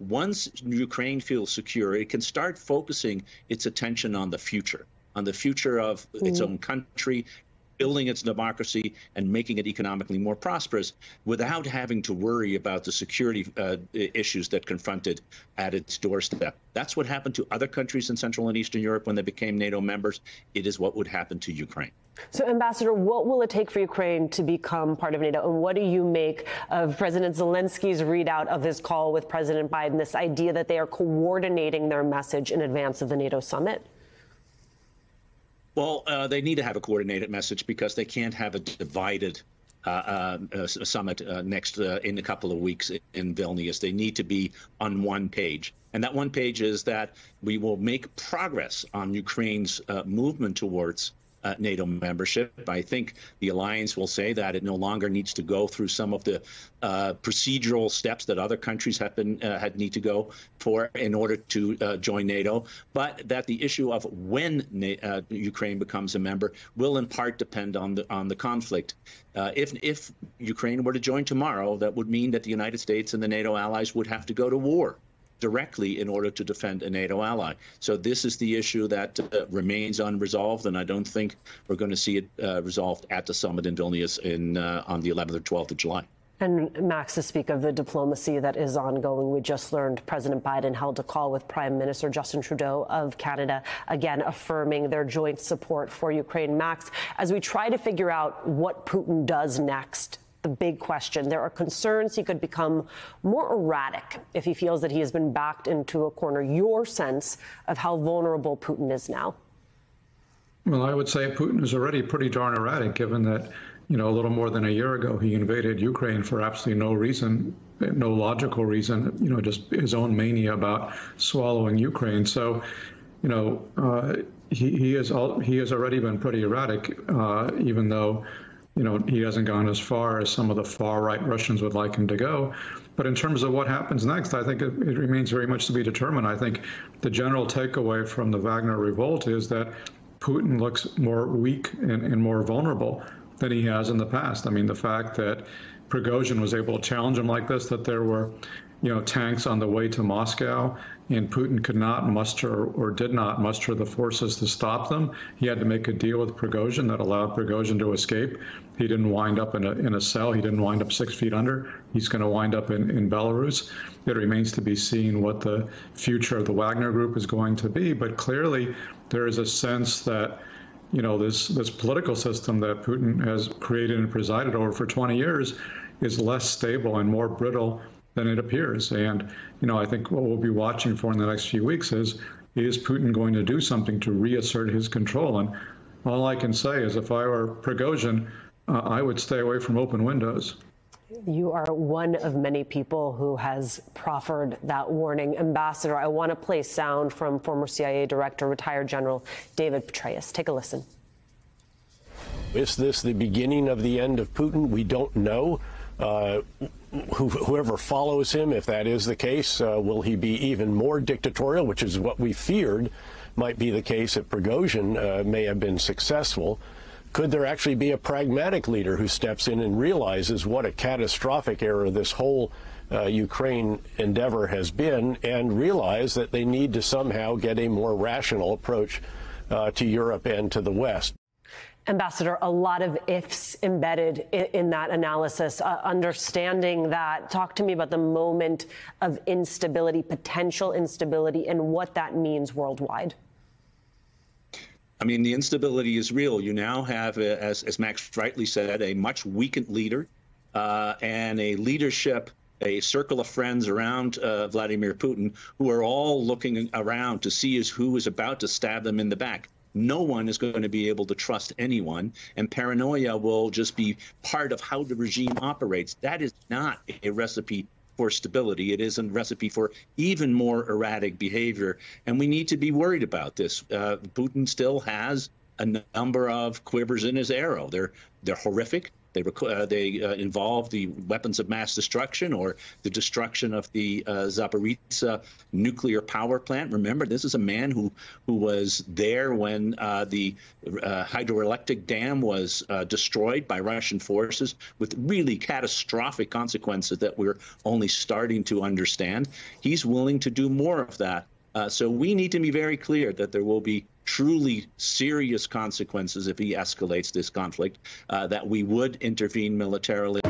once Ukraine feels secure, it can start focusing its attention on the future of its own country, building its democracy and making it economically more prosperous without having to worry about the security issues that confronted at its doorstep. That's what happened to other countries in Central and Eastern Europe when they became NATO members. It is what would happen to Ukraine. So, Ambassador, what will it take for Ukraine to become part of NATO? And what do you make of President Zelensky's readout of his call with President Biden, this idea that they are coordinating their message in advance of the NATO summit? Well, they need to have a coordinated message because they can't have a divided summit in a couple of weeks in Vilnius. They need to be on one page. And that one page is that we will make progress on Ukraine's movement towards NATO membership. I think the alliance will say that it no longer needs to go through some of the procedural steps that other countries had need to go for in order to join NATO, but that the issue of when Ukraine becomes a member will in part depend on the conflict. If Ukraine were to join tomorrow, that would mean that the United States and the NATO allies would have to go to war directly in order to defend a NATO ally. So this is the issue that remains unresolved, and I don't think we're going to see it resolved at the summit in Vilnius on the 11th or 12th of July. And Max, to speak of the diplomacy that is ongoing, we just learned President Biden held a call with Prime Minister Justin Trudeau of Canada, again affirming their joint support for Ukraine. Max, as we try to figure out what Putin does next, the big question, there are concerns he could become more erratic if he feels that he has been backed into a corner. Your sense of how vulnerable Putin is now? Well, I would say Putin is already pretty darn erratic, given that, a little more than a year ago, he invaded Ukraine for absolutely no reason, no logical reason, just his own mania about swallowing Ukraine. So, he has already been pretty erratic, even though he hasn't gone as far as some of the far-right Russians would like him to go. But in terms of what happens next, I think it remains very much to be determined. I think the general takeaway from the Wagner revolt is that Putin looks more weak and more vulnerable than he has in the past. I mean, the fact that Prigozhin was able to challenge him like this, that there were tanks on the way to Moscow, and Putin could not muster or did not muster the forces to stop them. He had to make a deal with Prigozhin that allowed Prigozhin to escape. He didn't wind up in a cell. He didn't wind up 6 feet under. He's going to wind up in Belarus. It remains to be seen what the future of the Wagner Group is going to be. But clearly, there is a sense that this political system that Putin has created and presided over for 20 years is less stable and more brittle than it appears. And, I think what we'll be watching for in the next few weeks is Putin going to do something to reassert his control? And all I can say is if I were Prigozhin, I would stay away from open windows. You are one of many people who has proffered that warning. Ambassador, I want to play sound from former CIA director, retired General David Petraeus. Take a listen. Is this the beginning of the end of Putin? We don't know. Whoever follows him, if that is the case, will he be even more dictatorial, which is what we feared might be the case if Prigozhin may have been successful? Could there actually be a pragmatic leader who steps in and realizes what a catastrophic error this whole Ukraine endeavor has been and realize that they need to somehow get a more rational approach to Europe and to the West? Ambassador, a lot of ifs embedded in that analysis. Understanding that, talk to me about the moment of instability, potential instability, and what that means worldwide. I mean, the instability is real. You now have, as Max rightly said, a much weakened leader and a leadership, a circle of friends around Vladimir Putin who are all looking around to see who is about to stab them in the back. No one is going to be able to trust anyone, and paranoia will just be part of how the regime operates. That is not a recipe for stability. It is a recipe for even more erratic behavior, and we need to be worried about this. Putin still has a number of quivers in his arrow. They're horrific. They involve the weapons of mass destruction or the destruction of the Zaporizhzhia nuclear power plant. Remember, this is a man who was there when the hydroelectric dam was destroyed by Russian forces, with really catastrophic consequences that we're only starting to understand. He's willing to do more of that. So we need to be very clear that there will be truly serious consequences if he escalates this conflict, that we would intervene militarily.